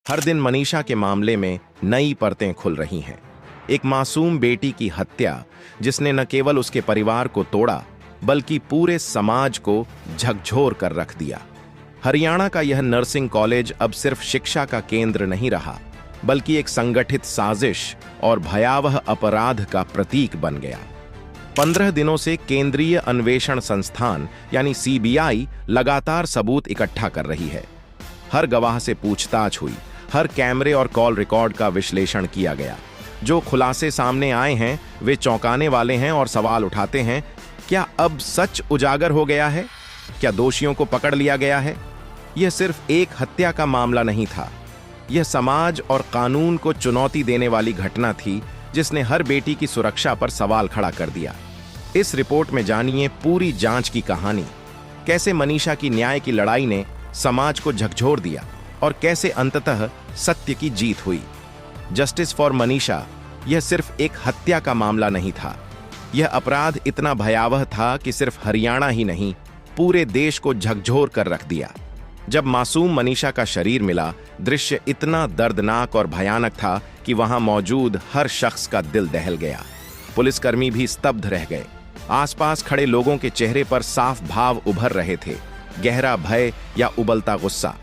हर दिन मनीषा के मामले में नई परतें खुल रही हैं। एक मासूम बेटी की हत्या जिसने न केवल उसके परिवार को तोड़ा बल्कि पूरे समाज को झकझोर कर रख दिया। हरियाणा का यह नर्सिंग कॉलेज अब सिर्फ शिक्षा का केंद्र नहीं रहा बल्कि एक संगठित साजिश और भयावह अपराध का प्रतीक बन गया। 15 दिनों से केंद्रीय अन्वेषण संस्थान यानी सीबीआई लगातार सबूत इकट्ठा कर रही है। हर गवाह से पूछताछ हुई, हर कैमरे और कॉल रिकॉर्ड का विश्लेषण किया गया। जो खुलासे सामने आए हैं वे चौंकाने वाले हैं और सवाल उठाते हैं, क्या अब सच उजागर हो गया है? क्या दोषियों को पकड़ लिया गया है? यह सिर्फ एक हत्या का मामला नहीं था, यह समाज और कानून को चुनौती देने वाली घटना थी जिसने हर बेटी की सुरक्षा पर सवाल खड़ा कर दिया। इस रिपोर्ट में जानिए पूरी जांच की कहानी, कैसे मनीषा की न्याय की लड़ाई ने समाज को झकझोर दिया और कैसे अंततः सत्य की जीत हुई। जस्टिस फॉर मनीषा यह सिर्फ एक हत्या का मामला नहीं था, यह अपराध इतना भयावह था कि सिर्फ हरियाणा ही नहीं पूरे देश को झकझोर कर रख दिया। जब मासूम मनीषा का शरीर मिला, दृश्य इतना दर्दनाक और भयानक था कि वहां मौजूद हर शख्स का दिल दहल गया। पुलिसकर्मी भी स्तब्ध रह गए। आसपास खड़े लोगों के चेहरे पर साफ भाव उभर रहे थे, गहरा भय या उबलता गुस्सा।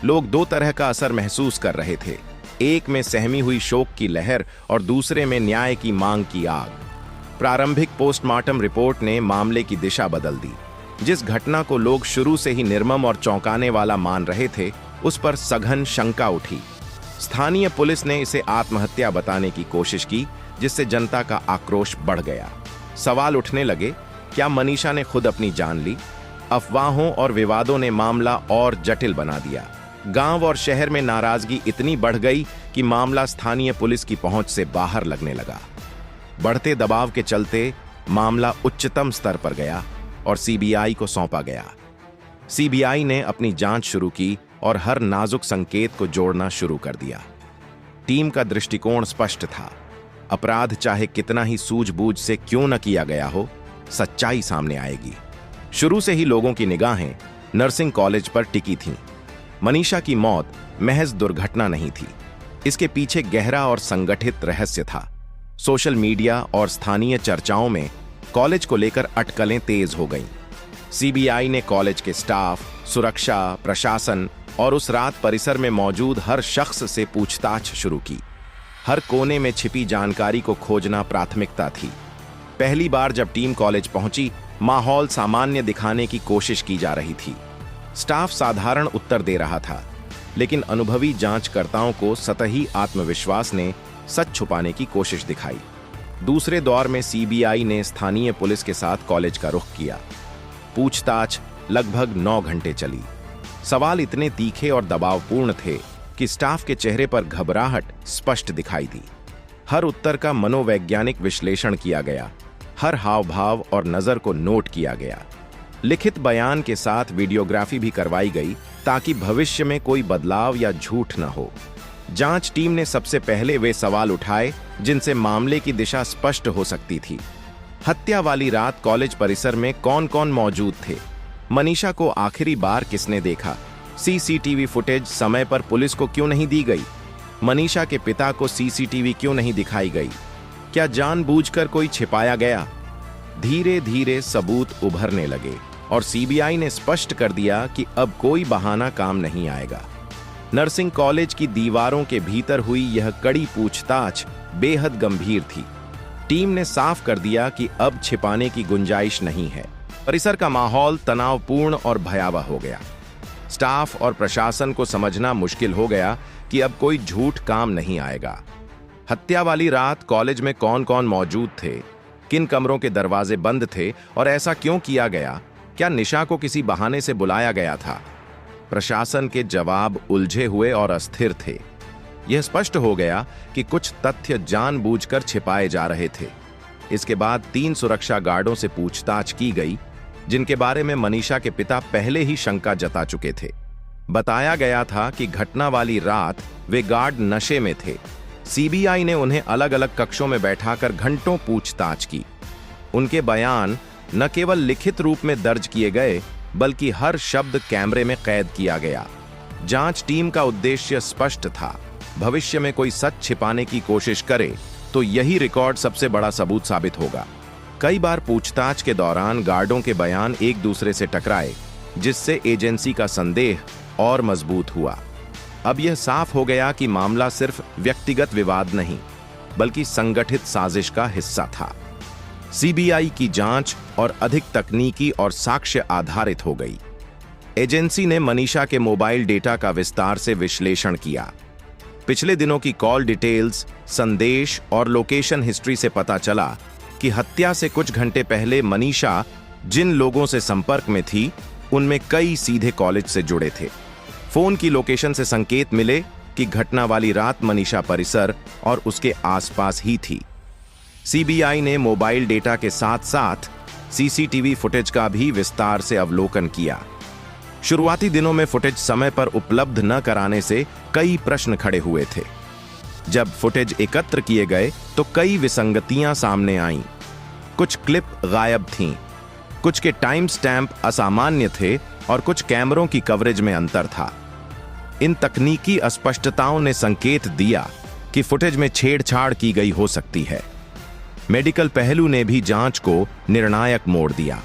लोग दो तरह का असर महसूस कर रहे थे, एक में सहमी हुई शोक की लहर और दूसरे में न्याय की मांग की आग। प्रारंभिक पोस्टमार्टम रिपोर्ट ने मामले की दिशा बदल दी। जिस घटना को लोग शुरू से ही निर्मम और चौंकाने वाला मान रहे थे, उस पर सघन शंका उठी। स्थानीय पुलिस ने इसे आत्महत्या बताने की कोशिश की, जिससे जनता का आक्रोश बढ़ गया। सवाल उठने लगे, क्या मनीषा ने खुद अपनी जान ली? अफवाहों और विवादों ने मामला और जटिल बना दिया। गांव और शहर में नाराजगी इतनी बढ़ गई कि मामला स्थानीय पुलिस की पहुंच से बाहर लगने लगा। बढ़ते दबाव के चलते मामला उच्चतम स्तर पर गया और सीबीआई को सौंपा गया। सीबीआई ने अपनी जांच शुरू की और हर नाजुक संकेत को जोड़ना शुरू कर दिया। टीम का दृष्टिकोण स्पष्ट था, अपराध चाहे कितना ही सूझबूझ से क्यों न किया गया हो, सच्चाई सामने आएगी। शुरू से ही लोगों की निगाहें नर्सिंग कॉलेज पर टिकी थीं। मनीषा की मौत महज दुर्घटना नहीं थी, इसके पीछे गहरा और संगठित रहस्य था। सोशल मीडिया और स्थानीय चर्चाओं में कॉलेज को लेकर अटकलें तेज हो गईं। सीबीआई ने कॉलेज के स्टाफ, सुरक्षा, प्रशासन और उस रात परिसर में मौजूद हर शख्स से पूछताछ शुरू की। हर कोने में छिपी जानकारी को खोजना प्राथमिकता थी। पहली बार जब टीम कॉलेज पहुंची, माहौल सामान्य दिखाने की कोशिश की जा रही थी। स्टाफ साधारण उत्तर दे रहा था, लेकिन अनुभवी जांचकर्ताओं को सतही आत्मविश्वास ने सच छुपाने की कोशिश दिखाई। दूसरे दौर में सीबीआई ने स्थानीय पुलिस के साथ कॉलेज का रुख किया। पूछताछ लगभग 9 घंटे चली। सवाल इतने तीखे और दबावपूर्ण थे कि स्टाफ के चेहरे पर घबराहट स्पष्ट दिखाई दी। हर उत्तर का मनोवैज्ञानिक विश्लेषण किया गया, हर हाव भाव और नजर को नोट किया गया। लिखित बयान के साथ वीडियोग्राफी भी करवाई गई ताकि भविष्य में कोई बदलाव या झूठ न हो। जांच टीम ने सबसे पहले वे सवाल उठाए जिनसे मामले की दिशा स्पष्ट हो सकती थी। हत्या वाली रात कॉलेज परिसर में कौन कौन मौजूद थे? मनीषा को आखिरी बार किसने देखा? सीसीटीवी फुटेज समय पर पुलिस को क्यों नहीं दी गई? मनीषा के पिता को सीसीटीवी क्यों नहीं दिखाई गई? क्या जानबूझकर कोई छिपाया गया? धीरे धीरे सबूत उभरने लगे और सीबीआई ने स्पष्ट कर दिया कि अब कोई बहाना काम नहीं आएगा। नर्सिंग कॉलेज की दीवारों के भीतर हुई यह कड़ी पूछताछ बेहद गंभीर थी। टीम ने साफ कर दिया कि अब छिपाने की गुंजाइश नहीं है। परिसर का माहौल तनावपूर्ण और भयावह हो गया। स्टाफ और प्रशासन को समझना मुश्किल हो गया कि अब कोई झूठ काम नहीं आएगा। हत्या वाली रात कॉलेज में कौन कौन मौजूद थे? किन कमरों के दरवाजे बंद थे और ऐसा क्यों किया गया? क्या निशा को किसी बहाने से बुलाया गया था? प्रशासन के जवाब उलझे हुए और अस्थिर थे। यह स्पष्ट हो गया कि कुछ तथ्य जानबूझकर छिपाए जा रहे थे। इसके बाद 3 सुरक्षा गार्डों से पूछताछ की गई, जिनके बारे में मनीषा के पिता पहले ही शंका जता चुके थे। बताया गया था कि घटना वाली रात वे गार्ड नशे में थे। सीबीआई ने उन्हें अलग अलग कक्षों में बैठाकर घंटों पूछताछ की। उनके बयान न केवल लिखित रूप में दर्ज किए गए, बल्कि हर शब्द कैमरे में कैद किया गया। जांच टीम का उद्देश्य स्पष्ट था। भविष्य में कोई सच छिपाने की कोशिश करे तो यही रिकॉर्ड सबसे बड़ा सबूत साबित होगा। कई बार पूछताछ के दौरान गार्डों के बयान एक दूसरे से टकराए, जिससे एजेंसी का संदेह और मजबूत हुआ। अब यह साफ हो गया कि मामला सिर्फ व्यक्तिगत विवाद नहीं, बल्कि संगठित साजिश का हिस्सा था। सीबीआई की जांच और अधिक तकनीकी और साक्ष्य आधारित हो गई। एजेंसी ने मनीषा के मोबाइल डेटा का विस्तार से विश्लेषण किया। पिछले दिनों की कॉल डिटेल्स, संदेश और लोकेशन हिस्ट्री से पता चला कि हत्या से कुछ घंटे पहले मनीषा जिन लोगों से संपर्क में थी, उनमें कई सीधे कॉलेज से जुड़े थे। फोन की लोकेशन से संकेत मिले कि घटना वाली रात मनीषा परिसर और उसके आसपास ही थी। सीबीआई ने मोबाइल डेटा के साथ साथ सीसीटीवी फुटेज का भी विस्तार से अवलोकन किया। शुरुआती दिनों में फुटेज समय पर उपलब्ध न कराने से कई प्रश्न खड़े हुए थे। जब फुटेज एकत्र किए गए तो कई विसंगतियां सामने आईं। कुछ क्लिप गायब थीं, कुछ के टाइम स्टैंप असामान्य थे और कुछ कैमरों की कवरेज में अंतर था। इन तकनीकी अस्पष्टताओं ने संकेत दिया कि फुटेज में छेड़छाड़ की गई हो सकती है। मेडिकल पहलू ने भी जांच को निर्णायक मोड़ दिया।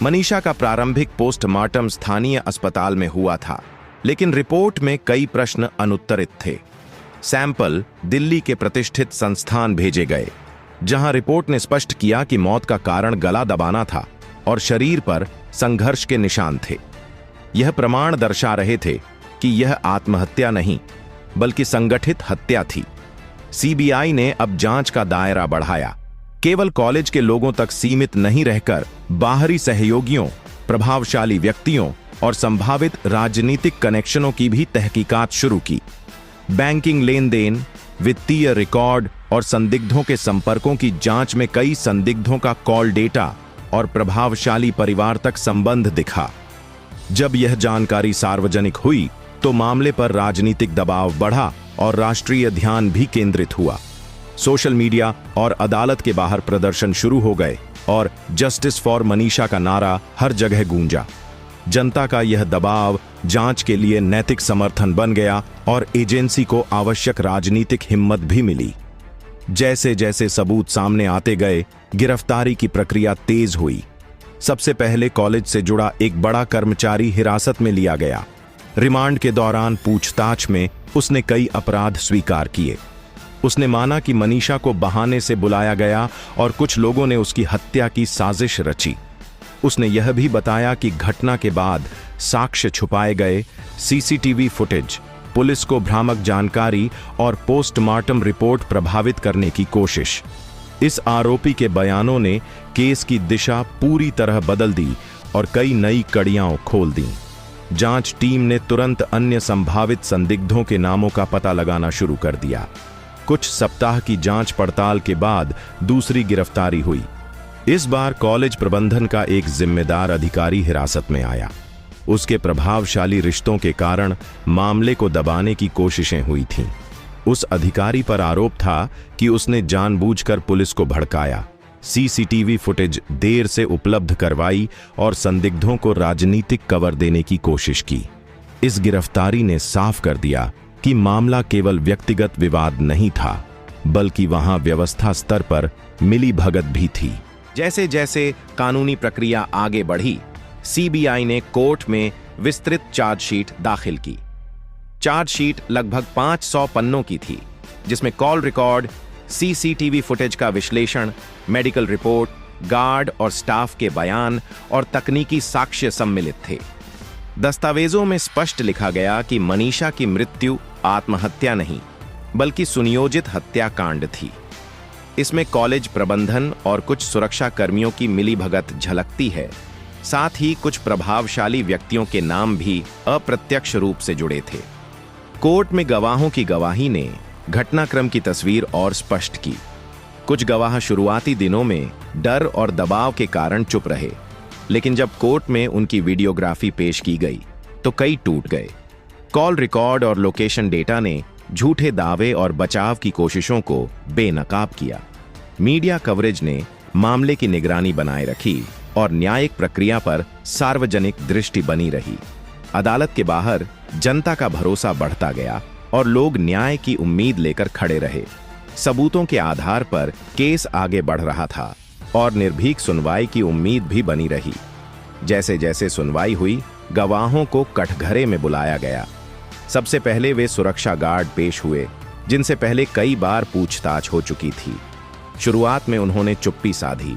मनीषा का प्रारंभिक पोस्टमार्टम स्थानीय अस्पताल में हुआ था, लेकिन रिपोर्ट में कई प्रश्न अनुत्तरित थे। सैंपल दिल्ली के प्रतिष्ठित संस्थान भेजे गए, जहां रिपोर्ट ने स्पष्ट किया कि मौत का कारण गला दबाना था और शरीर पर संघर्ष के निशान थे। यह प्रमाण दर्शा रहे थे कि यह आत्महत्या नहीं, बल्कि संगठित हत्या थी। सीबीआई ने अब जांच का दायरा बढ़ाया, केवल कॉलेज के लोगों तक सीमित नहीं रहकर बाहरी सहयोगियों, प्रभावशाली व्यक्तियों और संभावित राजनीतिक कनेक्शनों की भी तहकीकात शुरू की। बैंकिंग लेन देन, वित्तीय रिकॉर्ड और संदिग्धों के संपर्कों की जांच में कई संदिग्धों का कॉल डेटा और प्रभावशाली परिवार तक संबंध दिखा। जब यह जानकारी सार्वजनिक हुई तो मामले पर राजनीतिक दबाव बढ़ा और राष्ट्रीय ध्यान भी केंद्रित हुआ। सोशल मीडिया और अदालत के बाहर प्रदर्शन शुरू हो गए और जस्टिस फॉर मनीषा का नारा हर जगह गूंजा। जनता का यह दबाव जांच के लिए नैतिक समर्थन बन गया और एजेंसी को आवश्यक राजनीतिक हिम्मत भी मिली। जैसे जैसे सबूत सामने आते गए, गिरफ्तारी की प्रक्रिया तेज हुई। सबसे पहले कॉलेज से जुड़ा एक बड़ा कर्मचारी हिरासत में लिया गया। रिमांड के दौरान पूछताछ में उसने कई अपराध स्वीकार किए। उसने माना कि मनीषा को बहाने से बुलाया गया और कुछ लोगों ने उसकी हत्या की साजिश रची। उसने यह भी बताया कि घटना के बाद साक्ष्य छुपाए गए, सीसीटीवी फुटेज, पुलिस को भ्रामक जानकारी और पोस्टमार्टम रिपोर्ट प्रभावित करने की कोशिश। इस आरोपी के बयानों ने केस की दिशा पूरी तरह बदल दी और कई नई कड़ियां खोल दी। जांच टीम ने तुरंत अन्य संभावित संदिग्धों के नामों का पता लगाना शुरू कर दिया। कुछ सप्ताह की जांच पड़ताल के बाद दूसरी गिरफ्तारी हुई। इस बार कॉलेज प्रबंधन का एक जिम्मेदार अधिकारी हिरासत में आया। उसके प्रभावशाली रिश्तों के कारण मामले को दबाने की कोशिशें हुई थीं। उस अधिकारी पर आरोप था कि उसने जानबूझकर पुलिस को भड़काया, सीसीटीवी फुटेज देर से उपलब्ध करवाई और संदिग्धों को राजनीतिक कवर देने की कोशिश की। इस गिरफ्तारी ने साफ कर दिया कि मामला केवल व्यक्तिगत विवाद नहीं था, बल्कि वहां व्यवस्था स्तर पर मिलीभगत भी थी। जैसे जैसे कानूनी प्रक्रिया आगे बढ़ी, सीबीआई ने कोर्ट में विस्तृत चार्जशीट दाखिल की। चार्जशीट लगभग 500 पन्नों की थी, जिसमें कॉल रिकॉर्ड, सीसीटीवी फुटेज का विश्लेषण, मेडिकल रिपोर्ट, गार्ड और स्टाफ के बयान और तकनीकी साक्ष्य सम्मिलित थे। दस्तावेजों में स्पष्ट लिखा गया कि मनीषा की मृत्यु आत्महत्या नहीं, बल्कि सुनियोजित हत्याकांड थी। इसमें कॉलेज प्रबंधन और कुछ सुरक्षा कर्मियों की मिलीभगत झलकती है। साथ ही कुछ प्रभावशाली व्यक्तियों के नाम भी अप्रत्यक्ष रूप से जुड़े थे। कोर्ट में गवाहों की गवाही ने घटनाक्रम की तस्वीर और स्पष्ट की। कुछ गवाह शुरुआती दिनों में डर और दबाव के कारण चुप रहे, लेकिन जब कोर्ट में उनकी वीडियोग्राफी पेश की गई तो कई टूट गए। कॉल रिकॉर्ड और लोकेशन डेटा ने झूठे दावे और बचाव की कोशिशों को बेनकाब किया। मीडिया कवरेज ने मामले की निगरानी बनाए रखी और न्यायिक प्रक्रिया पर सार्वजनिक दृष्टि बनी रही। अदालत के बाहर जनता का भरोसा बढ़ता गया और लोग न्याय की उम्मीद लेकर खड़े रहे। सबूतों के आधार पर केस आगे बढ़ रहा था और निर्भीक सुनवाई की उम्मीद भी बनी रही। जैसे जैसे सुनवाई हुई, गवाहों को कठघरे में बुलाया गया। सबसे पहले वे सुरक्षा गार्ड पेश हुए, जिनसे पहले कई बार पूछताछ हो चुकी थी। शुरुआत में उन्होंने चुप्पी साधी,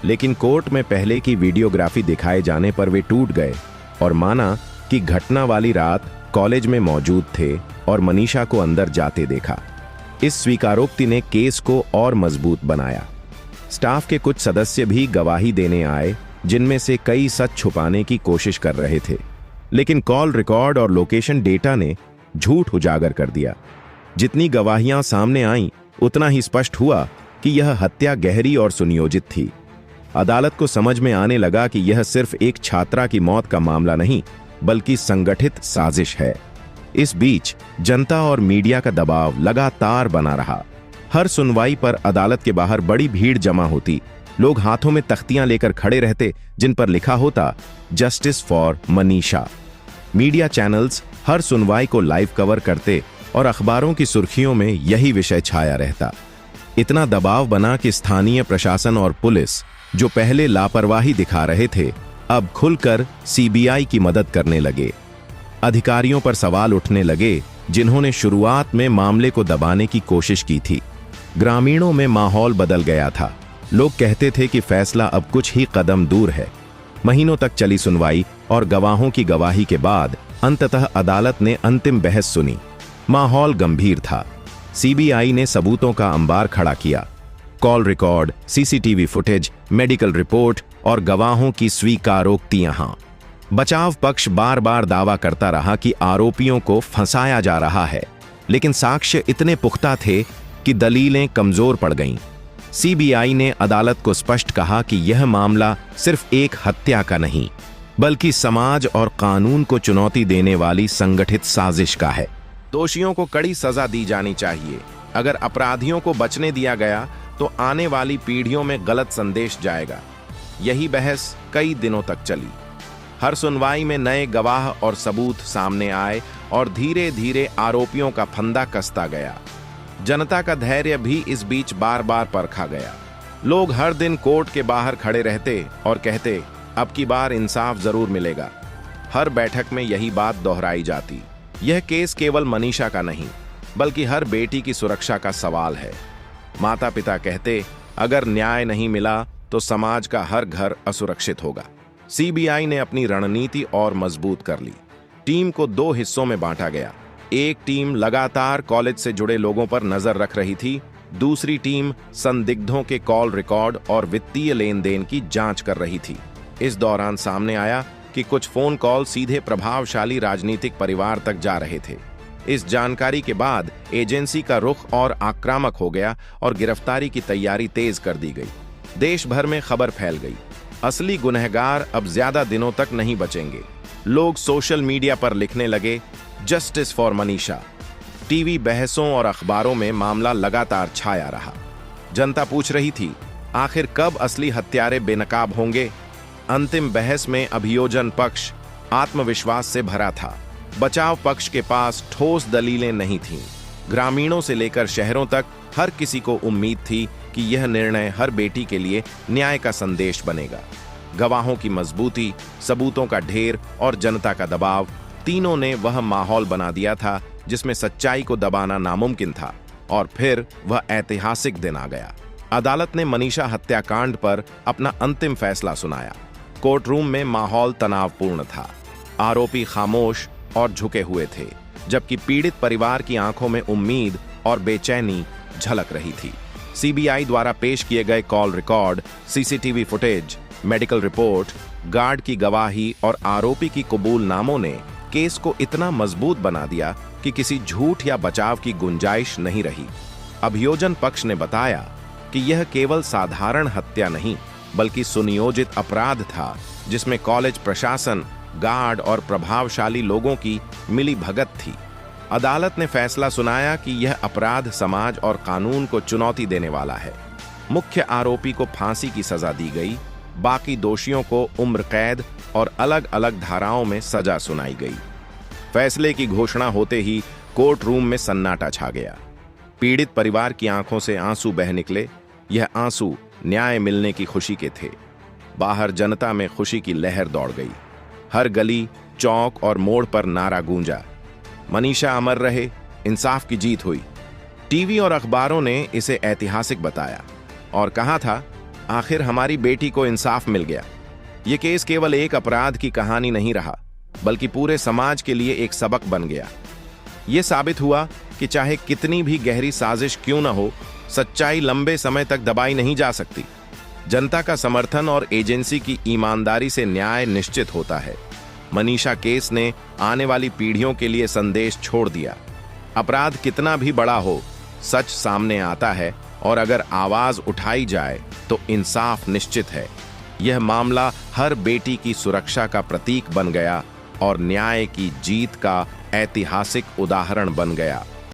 लेकिन कोर्ट में पहले की वीडियोग्राफी दिखाए जाने पर वे टूट गए और माना कि घटना वाली रात कॉलेज में मौजूद थे और मनीषा को अंदर जाते देखा। इस स्वीकारोक्ति ने केस को और मजबूत बनाया। स्टाफ के कुछ सदस्य भी गवाही देने आए, जिनमें से कई सच छुपाने की कोशिश कर रहे थे, लेकिन कॉल रिकॉर्ड और लोकेशन डेटा ने झूठ उजागर कर दिया। जितनी गवाहियां सामने आईं, उतना ही स्पष्ट हुआ कि यह हत्या गहरी और सुनियोजित थी। अदालत को समझ में आने लगा कि यह सिर्फ एक छात्रा की मौत का मामला नहीं, बल्कि संगठित साजिश है। इस बीच जनता और मीडिया का दबाव लगातार बना रहा। हर सुनवाई पर अदालत के बाहर बड़ी भीड़ जमा होती। लोग हाथों में तख्तियां लेकर खड़े रहते, जिन पर लिखा होता justice for Manisha. Media channels हर सुनवाई को लाइव कवर करते और अखबारों की सुर्खियों में यही विषय छाया रहता। इतना दबाव बना कि स्थानीय प्रशासन और पुलिस, जो पहले लापरवाही दिखा रहे थे, अब खुलकर सीबीआई की मदद करने लगे। अधिकारियों पर सवाल उठने लगे, जिन्होंने शुरुआत में मामले को दबाने की कोशिश की थी। ग्रामीणों में माहौल बदल गया था। लोग कहते थे कि फैसला अब कुछ ही कदम दूर है। महीनों तक चली सुनवाई और गवाहों की गवाही के बाद अंततः अदालत ने अंतिम बहस सुनी। माहौल गंभीर था। सीबीआई ने सबूतों का अंबार खड़ा किया। Call record, CCTV footage, medical report और गवाहों की स्वीकारोक्तियां। बचाव पक्ष बार बार दावा करता रहा कि आरोपियों को फंसाया जा रहा है, लेकिन साक्ष्य इतने पुख्ता थे कि दलीलें कमजोर पड़ गईं। सीबीआई ने अदालत को स्पष्ट कहा कि यह मामला सिर्फ एक हत्या का नहीं, बल्कि समाज और कानून को चुनौती देने वाली संगठित साजिश का है। दोषियों को कड़ी सजा दी जानी चाहिए। अगर अपराधियों को बचने दिया गया तो आने वाली पीढ़ियों में गलत संदेश जाएगा। यही बहस कई दिनों तक चली। हर सुनवाई में नए गवाह और सबूत सामने आए और धीरे धीरे आरोपियों का फंदा कसता गया। जनता का धैर्य भी इस बीच बार बार परखा गया। लोग हर दिन कोर्ट के बाहर खड़े रहते और कहते, अब की बार इंसाफ जरूर मिलेगा। हर बैठक में यही बात दोहराई जाती। यह केस केवल मनीषा का नहीं, बल्कि हर बेटी की सुरक्षा का सवाल है। माता पिता कहते, अगर न्याय नहीं मिला तो समाज का हर घर असुरक्षित होगा। सीबीआई ने अपनी रणनीति और मजबूत कर ली। टीम को दो हिस्सों में बांटा गया। एक टीम लगातार कॉलेज से जुड़े लोगों पर नजर रख रही थी। दूसरी टीम संदिग्धों के कॉल रिकॉर्ड और वित्तीय लेन देन की जांच कर रही थी। इस दौरान सामने आया कि कुछ फोन कॉल सीधे प्रभावशाली राजनीतिक परिवार तक जा रहे थे। इस जानकारी के बाद एजेंसी का रुख और आक्रामक हो गया और गिरफ्तारी की तैयारी तेज कर दी गई। देश भर में खबर फैल गई, असली गुनहगार अब ज्यादा दिनों तक नहीं बचेंगे। लोग सोशल मीडिया पर लिखने लगे, जस्टिस फॉर मनीषा। टीवी बहसों और अखबारों में मामला लगातार छाया रहा। जनता पूछ रही थी, आखिर कब असली हत्यारे बेनकाब होंगे? अंतिम बहस में अभियोजन पक्ष आत्मविश्वास से भरा था। बचाव पक्ष के पास ठोस दलीलें नहीं थीं। ग्रामीणों से लेकर शहरों तक हर किसी को उम्मीद थी कि यह निर्णय हर बेटी के लिए न्याय का संदेश बनेगा। गवाहों की मजबूती, सबूतों का ढेर और जनता का दबाव, तीनों ने वह माहौल बना दिया था जिसमें सच्चाई को दबाना नामुमकिन था। और फिर वह ऐतिहासिक दिन आ गया। अदालत ने मनीषा हत्याकांड पर अपना अंतिम फैसला सुनाया। कोर्ट रूम में माहौल तनावपूर्ण था। आरोपी खामोश और झुके हुए थे, जबकि पीड़ित परिवार की आंखों में उम्मीद और बेचैनी झलक रही थी। सीबीआई द्वारा पेश किए गए call record, CCTV footage, medical report, guard की गवाही और आरोपी की कबूलनामों ने केस को इतना मजबूत बना दिया कि किसी झूठ या बचाव की गुंजाइश नहीं रही। अभियोजन पक्ष ने बताया कि यह केवल साधारण हत्या नहीं, बल्कि सुनियोजित अपराध था, जिसमें कॉलेज प्रशासन, गार्ड और प्रभावशाली लोगों की मिली भगत थी। अदालत ने फैसला सुनाया कि यह अपराध समाज और कानून को चुनौती देने वाला है। मुख्य आरोपी को फांसी की सजा दी गई, बाकी दोषियों को उम्र कैद और अलग अलग धाराओं में सजा सुनाई गई। फैसले की घोषणा होते ही कोर्ट रूम में सन्नाटा छा गया। पीड़ित परिवार की आंखों से आंसू बह निकले। यह आंसू न्याय मिलने की खुशी के थे। बाहर जनता में खुशी की लहर दौड़ गई। हर गली, चौक और मोड़ पर नारा गूंजा, मनीषा अमर रहे, इंसाफ की जीत हुई। टीवी और अखबारों ने इसे ऐतिहासिक बताया और कहा था, आखिर हमारी बेटी को इंसाफ मिल गया। यह केस केवल एक अपराध की कहानी नहीं रहा, बल्कि पूरे समाज के लिए एक सबक बन गया। यह साबित हुआ कि चाहे कितनी भी गहरी साजिश क्यों न हो, सच्चाई लंबे समय तक दबाई नहीं जा सकती। जनता का समर्थन और एजेंसी की ईमानदारी से न्याय निश्चित होता है। मनीषा केस ने आने वाली पीढ़ियों के लिए संदेश छोड़ दिया। अपराध कितना भी बड़ा हो, सच सामने आता है और अगर आवाज उठाई जाए तो इंसाफ निश्चित है। यह मामला हर बेटी की सुरक्षा का प्रतीक बन गया और न्याय की जीत का ऐतिहासिक उदाहरण बन गया।